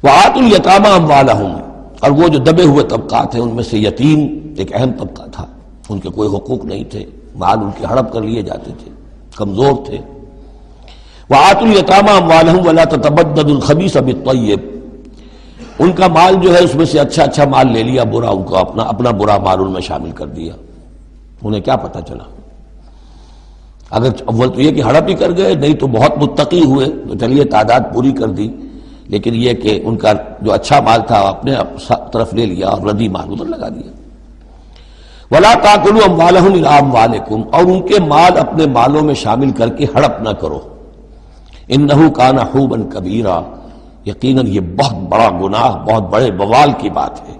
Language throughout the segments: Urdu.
وآتوا الیتامی اموالہم، اور وہ جو دبے ہوئے طبقات ہیں ان میں سے یتیم ایک اہم طبقہ تھا، ان کے کوئی حقوق نہیں تھے، مال ان کے ہڑپ کر لیے جاتے تھے، کمزور تھے۔ وآتوا الیتامی اموالہم ولا تتبدلوا الخبیث بالطیب، ان کا مال جو ہے اس میں سے اچھا اچھا مال لے لیا، برا ان کو اپنا برا مال ان میں شامل کر دیا۔ انہیں کیا پتہ چلا؟ اگر اول تو یہ کہ ہڑپ ہی کر گئے، نہیں تو بہت متقی ہوئے تو چلیے تعداد پوری کر دی، لیکن یہ کہ ان کا جو اچھا مال تھا اپنے طرف لے لیا اور ردی مال ادھر لگا دیا۔ وَلَا تَأْكُلُوا أَمْوَالَهُمْ إِلَىٰ أَمْوَالِكُمْ، اور ان کے مال اپنے مالوں میں شامل کر کے ہڑپ نہ کرو۔ إِنَّهُ كَانَ حُوبًا كَبِيرًا، یقیناً یہ بہت بڑا گناہ، بہت بڑے بوال کی بات ہے۔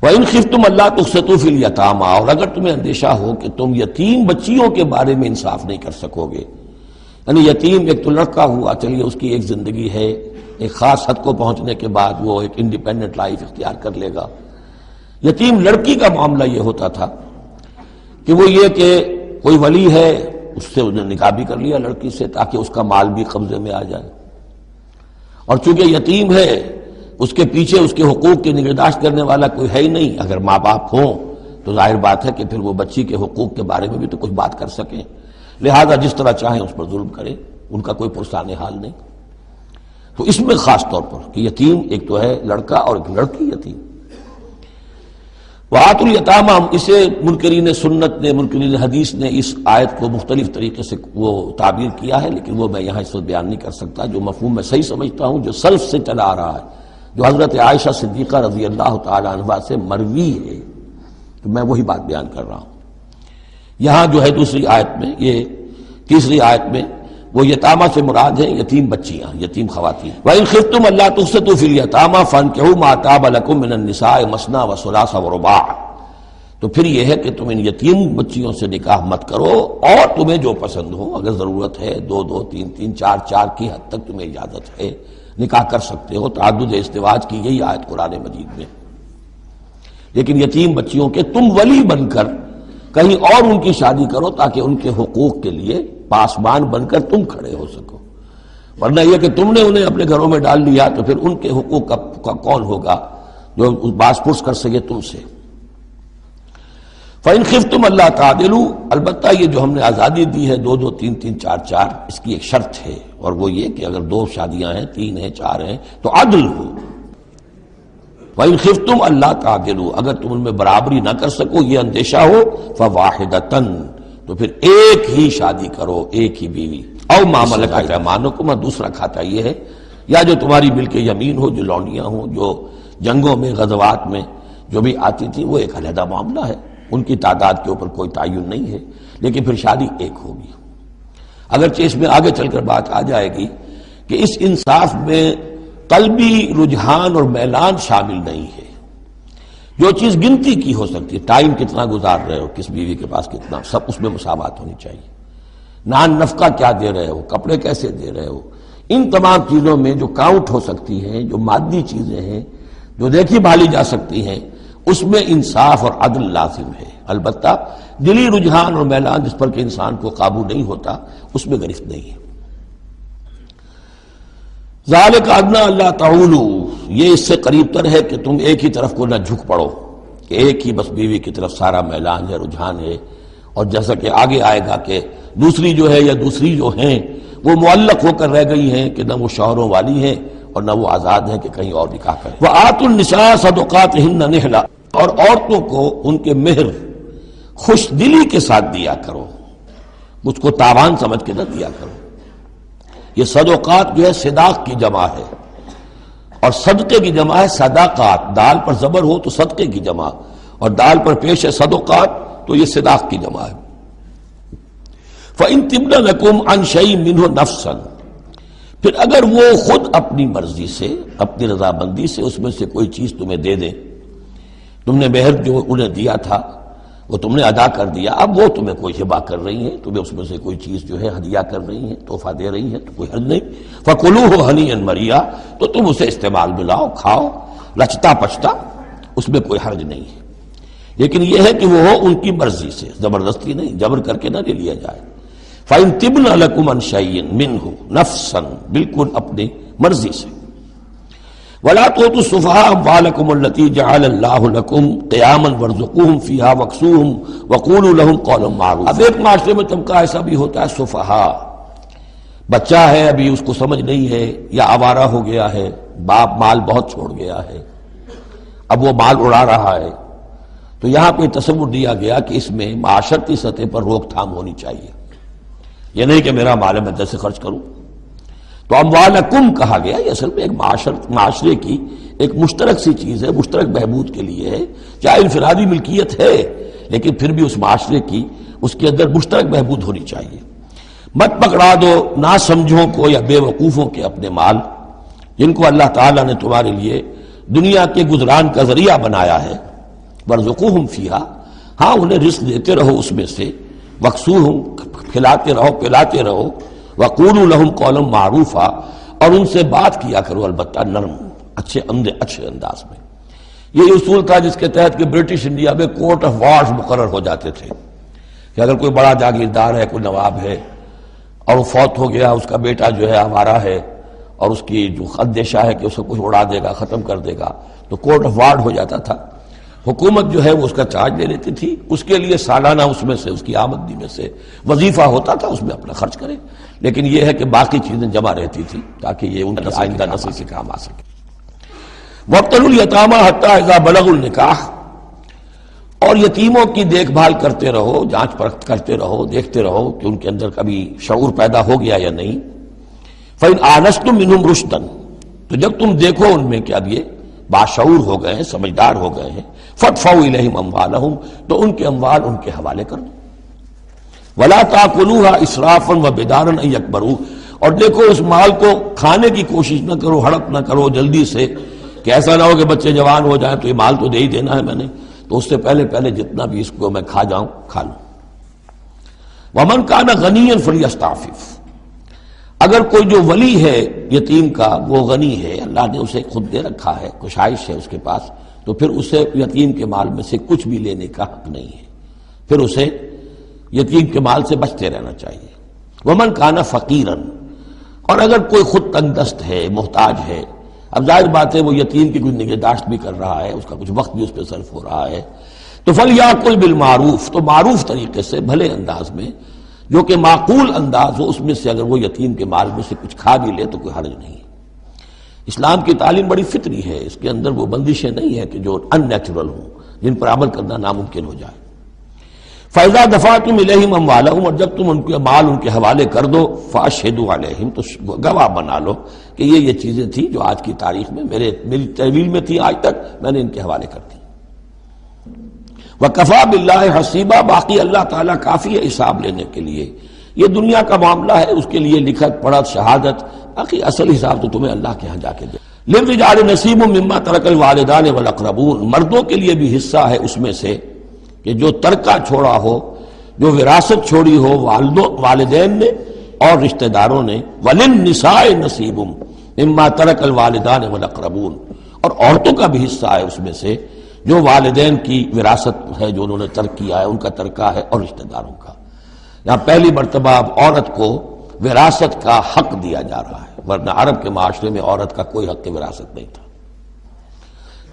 وَإِنْ خِفْتُمْ أَلَّا تُقْسِطُوا فِي الْيَتَامَىٰ، اور اگر تمہیں اندیشہ ہو کہ تم یتیم بچیوں کے بارے میں انصاف نہیں کر سکو گے، یعنی یتیم ایک تو لڑکا ہوا، چلیے اس کی ایک زندگی ہے، ایک خاص حد کو پہنچنے کے بعد وہ ایک انڈیپینڈنٹ لائف اختیار کر لے گا۔ یتیم لڑکی کا معاملہ یہ ہوتا تھا کہ وہ یہ کہ کوئی ولی ہے، اس سے انہیں نکاح بھی کر لیا لڑکی سے تاکہ اس کا مال بھی قبضے میں آ جائے، اور چونکہ یتیم ہے اس کے پیچھے اس کے حقوق کی نگہداشت کرنے والا کوئی ہے ہی نہیں۔ اگر ماں باپ ہوں تو ظاہر بات ہے کہ پھر وہ بچی کے حقوق کے بارے میں بھی تو کچھ بات کر سکیں، لہذا جس طرح چاہیں اس پر ظلم کریں، ان کا کوئی پرسان حال نہیں۔ تو اس میں خاص طور پر کہ یتیم ایک تو ہے لڑکا اور ایک لڑکی یتیم۔ وآتوا الیتامی، اسے منکرین سنت نے، منکرین حدیث نے اس آیت کو مختلف طریقے سے وہ تعبیر کیا ہے، لیکن وہ میں یہاں اس وقت بیان نہیں کر سکتا۔ جو مفہوم میں صحیح سمجھتا ہوں، جو سلف سے چلا آ رہا ہے، جو حضرت عائشہ صدیقہ رضی اللہ تعالی عنہا سے مروی ہے، تو میں وہی بات بیان کر رہا ہوں۔ یہاں جو ہے دوسری آیت میں، یہ تیسری آیت میں وہ یتامہ سے مراد ہیں یتیم بچیاں، یتیم خواتین۔ وَإِنْ خِفْتُمْ أَلَّا تُقْسِطُوا فِي الْيَتَامَىٰ فَانكِحُوا مَا طَابَ لَكُم مِّنَ النِّسَاءِ مَثْنَىٰ وَثُلَاثَ وَرُبَاعَ، تو پھر یہ ہے کہ تم ان یتیم بچیوں سے نکاح مت کرو، اور تمہیں جو پسند ہو، اگر ضرورت ہے دو دو تین تین چار چار کی حد تک تمہیں اجازت ہے، نکاح کر سکتے ہو۔ تعدد ازدواج کی یہی آیت قرآن مجید میں۔ لیکن یتیم بچیوں کے تم ولی بن کر کہیں اور ان کی شادی کرو تاکہ ان کے حقوق کے لیے پاسبان بن کر تم کھڑے ہو سکو، ورنہ یہ کہ تم نے انہیں اپنے گھروں میں ڈال لیا تو پھر ان کے حقوق کا کون ہوگا جو باز پرس کر سکے تم سے۔ فَإِنْ خِفْتُمْ أَلَّا تَعْدِلُوا، البتہ یہ جو ہم نے آزادی دی ہے دو دو تین تین چار چار، اس کی ایک شرط ہے، اور وہ یہ کہ اگر دو شادیاں ہیں، تین ہیں، چار ہیں، تو عدل ہو۔ وَإِنْ خِفْتُمْ أَلَّا تَعْدِلُوا، اگر تم ان میں برابری نہ کر سکو، یہ اندیشہ ہو، فَوَاحِدَةً، تو پھر ایک ہی شادی کرو، ایک ہی بیوی۔ او مَا مَلَكَتْ أَيْمَانُكُمْ، اور دوسرا کھاتا یہ ہے، یا جو تمہاری ملک یمین ہو، جو لونڈیاں ہوں، جو جنگوں میں غزوات میں جو بھی آتی تھی، وہ ایک علیحدہ معاملہ ہے، ان کی تعداد کے اوپر کوئی تعین نہیں ہے، لیکن پھر شادی ایک ہوگی۔ اگرچہ اس میں آگے چل کر بات آ جائے گی کہ اس انصاف میں قلبی رجحان اور میلان شامل نہیں ہے، جو چیز گنتی کی ہو سکتی ہے، ٹائم کتنا گزار رہے ہو، کس بیوی کے پاس کتنا، سب اس میں مساوات ہونی چاہیے۔ نان نفقہ کیا دے رہے ہو، کپڑے کیسے دے رہے ہو، ان تمام چیزوں میں جو کاؤنٹ ہو سکتی ہیں، جو مادی چیزیں ہیں، جو دیکھی بھالی جا سکتی ہیں، اس میں انصاف اور عدل لازم ہے۔ البتہ دلی رجحان اور میلان جس پر کہ انسان کو قابو نہیں ہوتا، اس میں گرفت نہیں ہے۔ ذالک ادنیٰ اللہ تعولوا، یہ اس سے قریب تر ہے کہ تم ایک ہی طرف کو نہ جھک پڑو، کہ ایک ہی بس بیوی کی طرف سارا میلان ہے، رجحان ہے، اور جیسا کہ آگے آئے گا کہ دوسری جو ہے یا دوسری جو ہیں وہ معلق ہو کر رہ گئی ہیں کہ نہ وہ شوہروں والی ہیں اور نہ وہ آزاد ہیں کہ کہیں اور نکاح کریں۔ وآتوا النساء صدقاتہن نحلا، اور عورتوں کو ان کے مہر خوش دلی کے ساتھ دیا کرو، اس کو تاوان سمجھ کے نہ دیا کرو۔ یہ صدقات جو ہے صداق کی جمع ہے، اور صدقے کی جمع ہے صداقات، دال پر زبر ہو تو صدقے کی جمع، اور دال پر پیش ہے صدقات تو یہ صداق کی جمع ہے۔ فَإِن طِبْنَ لَكُمْ عَنْ شَيْءٍ مِّنْهُ نَفْسًا، پھر اگر وہ خود اپنی مرضی سے، اپنی رضامندی سے اس میں سے کوئی چیز تمہیں دے دیں، تم نے مہر جو انہیں دیا تھا وہ تم نے ادا کر دیا، اب وہ تمہیں کوئی ہبہ کر رہی ہیں، تمہیں اس میں سے کوئی چیز جو ہے ہدیہ کر رہی ہیں، تحفہ دے رہی ہیں، تو کوئی حرج نہیں۔ فَكُلُوهُ هَنِيًّا مَرِيًّا، تو تم اسے استعمال میں لاؤ، کھاؤ لچتا پچتا، اس میں کوئی حرج نہیں ہے، لیکن یہ ہے کہ وہ ہو ان کی مرضی سے، زبردستی نہیں، جبر کر کے نہ لے لیا جائے۔ فَإِن طِبْنَ لَكُمْ عَنْ شَيْءٍ مِّنْهُ نَفْسًا، بالکل اپنی مرضی سے۔ وَلَا تُؤْتُوا السُّفَهَاءَ أَمْوَالَكُمُ الَّتِي جَعَلَ اللَّهُ لَكُمْ قِيَامًا وَارْزُقُوهُمْ فِيهَا وَاكْسُوهُمْ وَقُولُوا لَهُمْ قَوْلًا مَّعْرُوفًا۔ اب ایک معاشرے میں طبقہ ایسا بھی ہوتا ہے سفہاء، بچہ ہے ابھی اس کو سمجھ نہیں ہے یا آوارہ ہو گیا ہے، باپ مال بہت چھوڑ گیا ہے، اب وہ مال اڑا رہا ہے، تو یہاں پہ تصور دیا گیا کہ اس میں معاشرتی سطح پر روک تھام ہونی چاہیے، یہ نہیں کہ میرا مال ہے میں جیسے خرچ کروں۔ تو اموالکم کہا گیا، یہ اصل میں ایک معاشرے کی ایک مشترک سی چیز ہے، مشترک بہبود کے لیے ہے، چاہے انفرادی ملکیت ہے لیکن پھر بھی اس معاشرے کی اس کے اندر مشترک بہبود ہونی چاہیے۔ مت پکڑا دو نا سمجھوں کو یا بے وقوفوں کے اپنے مال، جن کو اللہ تعالیٰ نے تمہارے لیے دنیا کے گزران کا ذریعہ بنایا ہے۔ وارزقوہم فیہا، ہاں انہیں رزق دیتے رہو اس میں سے، وکسوہم، کھلاتے رہو پلاتے رہو، وقولوا لہم قولا معروفا، اور ان سے بات کیا کرو البتہ نرم اچھے انداز میں۔ یہ اصول تھا جس کے تحت کہ برٹش انڈیا میں کورٹ آف وارز مقرر ہو جاتے تھے کہ اگر کوئی بڑا جاگیردار ہے، کوئی نواب ہے اور وہ فوت ہو گیا، اس کا بیٹا جو ہے آوارہ ہے اور اس کی جو اندیشہ ہے کہ اسے کچھ اڑا دے گا، ختم کر دے گا، تو کورٹ آف وارڈ ہو جاتا تھا، حکومت جو ہے وہ اس کا چارج لے لیتی تھی، اس کے لیے سالانہ اس میں سے اس کی آمدنی میں سے وظیفہ ہوتا تھا، اس میں اپنا خرچ کرے، لیکن یہ ہے کہ باقی چیزیں جمع رہتی تھی تاکہ یہ ان کی آئندہ نسل سے کام آ سکے۔ وابتلوا الیتامى حتی اذا بلغوا النکاح، اور یتیموں کی دیکھ بھال کرتے رہو، جانچ پرکھ کرتے رہو، دیکھتے رہو کہ ان کے اندر کبھی شعور پیدا ہو گیا یا نہیں۔ فإن آنستم منهم رشدا، تو جب تم دیکھو ان میں کہ اب یہ باشعور ہو گئے ہیں، سمجھدار ہو گئے ہیں، فادفعوا الیہم اموالہم، تو ان کے اموال ان کے حوالے کر دو۔ ولا تاکلوها اسرافا وبدارا ان یکبروا، اور دیکھو اس مال کو کھانے کی کوشش نہ کرو، ہڑپ نہ کرو جلدی سے، کہ ایسا نہ ہو کہ بچے جوان ہو جائیں تو یہ مال تو دے ہی دینا ہے میں نے، تو اس سے پہلے جتنا بھی اس کو میں کھا جاؤں کھا لوں۔ ومن کان غنیا فلیستعفف، اگر کوئی جو ولی ہے یتیم کا وہ غنی ہے، اللہ نے اسے خود دے رکھا ہے، کشائش ہے اس کے پاس، تو پھر اسے یتیم کے مال میں سے کچھ بھی لینے کا حق نہیں ہے، پھر اسے یتیم کے مال سے بچتے رہنا چاہیے۔ ومن کان فقیرا، اور اگر کوئی خود تنگ دست ہے، محتاج ہے، اب ظاہر بات ہے وہ یتیم کی کچھ نگہداشت بھی کر رہا ہے، اس کا کچھ وقت بھی اس پہ صرف ہو رہا ہے، تو فلیاکل بالمعروف، تو معروف طریقے سے بھلے انداز میں، جو کہ معقول انداز ہو، اس میں سے اگر وہ یتیم کے مال میں سے کچھ کھا بھی لے تو کوئی حرج نہیں۔ اسلام کی تعلیم بڑی فطری ہے، اس کے اندر وہ بندشیں نہیں ہیں کہ جو ان نیچرل ہوں، جن پر عمل کرنا ناممکن ہو جائے۔ فَإِذَا دَفَعْتُمْ إِلَيْهِمْ أَمْوَالَهُمْ، اور جب تم ان کے مال ان کے حوالے کر دو، فَأَشْهِدُوا عَلَيْهِمْ، تو گواہ بنا لو کہ یہ چیزیں تھیں جو آج کی تاریخ میں میری تحویل میں تھی، آج تک میں نے ان کے حوالے کر دی۔ وَكَفَى بِاللَّهِ حَسِيبًا، باقی اللہ تعالیٰ کافی ہے حساب لینے کے لیے، یہ دنیا کا معاملہ ہے، اس کے لیے لکھت پڑھت شہادت، باقی اصل حساب تو تمہیں اللہ کے ہاں جا کے دے۔ لِلرِّجَالِ نَصِيبٌ مِّمَّا تَرَكَ الْوَالِدَانِ وَالْأَقْرَبُونَ، مردوں کے لیے بھی حصہ ہے اس میں سے کہ جو ترکہ چھوڑا ہو، جو وراثت چھوڑی ہو والدین نے اور رشتہ داروں نے۔ وَلِلنِّسَاءِ نَصِيبٌ مِّمَّا تَرَكَ الْوَالِدَانِ وَالْأَقْرَبُونَ، اور عورتوں کا بھی حصہ ہے اس میں سے جو والدین کی وراثت ہے، جو انہوں نے ترک کیا ہے، ان کا ترکہ ہے، اور رشتہ داروں کا۔ یہاں پہلی مرتبہ اب عورت کو وراثت کا حق دیا جا رہا ہے، ورنہ عرب کے معاشرے میں عورت کا کوئی حق وراثت نہیں تھا۔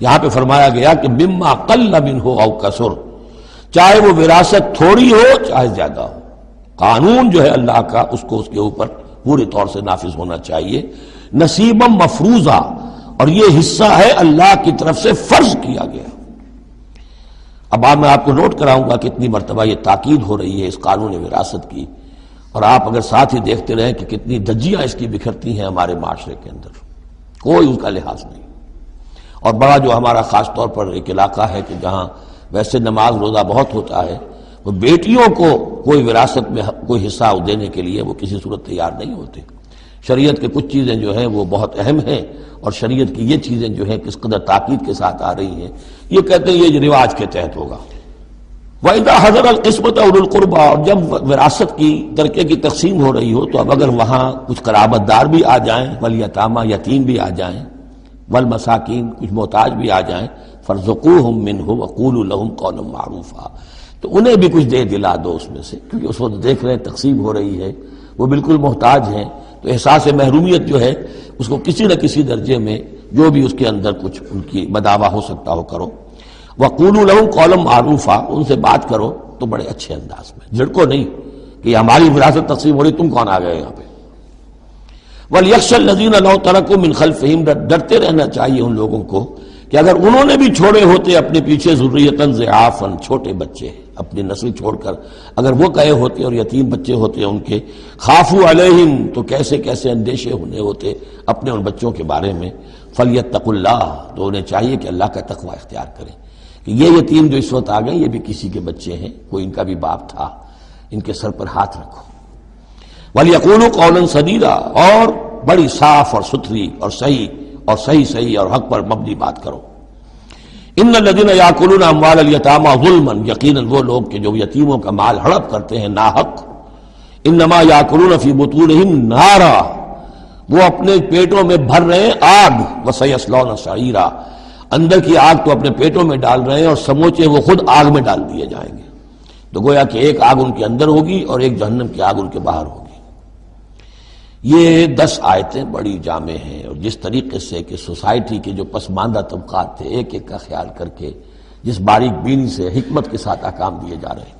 یہاں پہ فرمایا گیا کہ مما قل منہ او کثر، چاہے وہ وراثت تھوڑی ہو چاہے زیادہ ہو، قانون جو ہے اللہ کا اس کو اس کے اوپر پوری طور سے نافذ ہونا چاہیے۔ نصیبا مفروضہ، اور یہ حصہ ہے اللہ کی طرف سے فرض کیا گیا۔ اب میں آپ کو نوٹ کراؤں گا کتنی مرتبہ یہ تاکید ہو رہی ہے اس قانون وراثت کی، اور آپ اگر ساتھ ہی دیکھتے رہیں کہ کتنی دجیاں اس کی بکھرتی ہیں ہمارے معاشرے کے اندر، کوئی اس کا لحاظ نہیں۔ اور بڑا جو ہمارا خاص طور پر ایک علاقہ ہے کہ جہاں ویسے نماز روزہ بہت ہوتا ہے، وہ بیٹیوں کو کوئی وراثت میں کوئی حصہ دینے کے لیے وہ کسی صورت تیار نہیں ہوتے۔ شریعت کے کچھ چیزیں جو ہیں وہ بہت اہم ہیں، اور شریعت کی یہ چیزیں جو ہیں کس قدر تاکید کے ساتھ آ رہی ہیں، یہ کہتے ہیں یہ رواج کے تحت ہوگا۔ وَإِذَا حَضَرَ الْقِسْمَةَ أُولُو الْقُرْبَى، اور جب وراثت کی ترکے کی تقسیم ہو رہی ہو تو اب اگر وہاں کچھ قرابت دار بھی آ جائیں، والیتامى، یتیم بھی آ جائیں، والمساکین، کچھ محتاج بھی آ جائیں، فَارْزُقُوهُم مِّنْهُ وَقُولُوا لَهُمْ قَوْلًا مَّعْرُوفًا، تو انہیں بھی کچھ دے دلا دو اس میں سے، کیونکہ اس وقت دیکھ رہے ہیں تقسیم ہو رہی ہے، وہ بالکل محتاج ہیں، تو احساس محرومیت جو ہے اس کو کسی نہ کسی درجے میں جو بھی اس کے اندر کچھ ان کی بداوا ہو سکتا ہو کرو. وَقُولُوا لَهُمْ قَوْلًا مَعْرُوفًا، ان سے بات کرو تو بڑے اچھے انداز میں، جھڑکو نہیں کہ ہماری وراثت تقسیم ہو رہی، تم کون آ گئے یہاں پہ. وَلْيَخْشَ الَّذِينَ لَوْ تَرَكُوا مِنْ خَلْفِهِمْ، ڈرتے رہنا چاہیے ان لوگوں کو کہ اگر انہوں نے بھی چھوڑے ہوتے اپنے پیچھے ذُرِّيَّةً ضِعَافًا، چھوٹے بچے، اپنی نسل چھوڑ کر اگر وہ گئے ہوتے اور یتیم بچے ہوتے ان کے، خافوا علیہم، تو کیسے کیسے اندیشے ہونے ہوتے اپنے ان بچوں کے بارے میں. فلیتقوا اللہ، تو انہیں چاہیے کہ اللہ کا تقوی اختیار کریں کہ یہ یتیم جو اس وقت آ گئے یہ بھی کسی کے بچے ہیں، کوئی ان کا بھی باپ تھا، ان کے سر پر ہاتھ رکھو. ولیقولوا قولا سدیدا، اور بڑی صاف اور ستھری اور صحیح اور حق پر مبنی بات کرو. ان الذین یاکلون اموال الیتامی ظلما، یقیناً وہ لوگ کہ جو یتیموں کا مال ہڑپ کرتے ہیں ناحق، انما یاکلون فی بطونہم نارا، وہ اپنے پیٹوں میں بھر رہے ہیں آگ. وسیصلون سعیرا، اندر کی آگ تو اپنے پیٹوں میں ڈال رہے ہیں اور سموچے وہ خود آگ میں ڈال دیے جائیں گے. تو گویا کہ ایک آگ ان کے اندر ہوگی اور ایک جہنم کی آگ ان کے باہر ہوگی. یہ 10 آیتیں بڑی جامع ہیں، اور جس طریقے سے کہ سوسائٹی کے جو پسماندہ طبقات تھے ایک ایک کا خیال کر کے جس باریک بینی سے حکمت کے ساتھ احکام دیے جا رہے ہیں.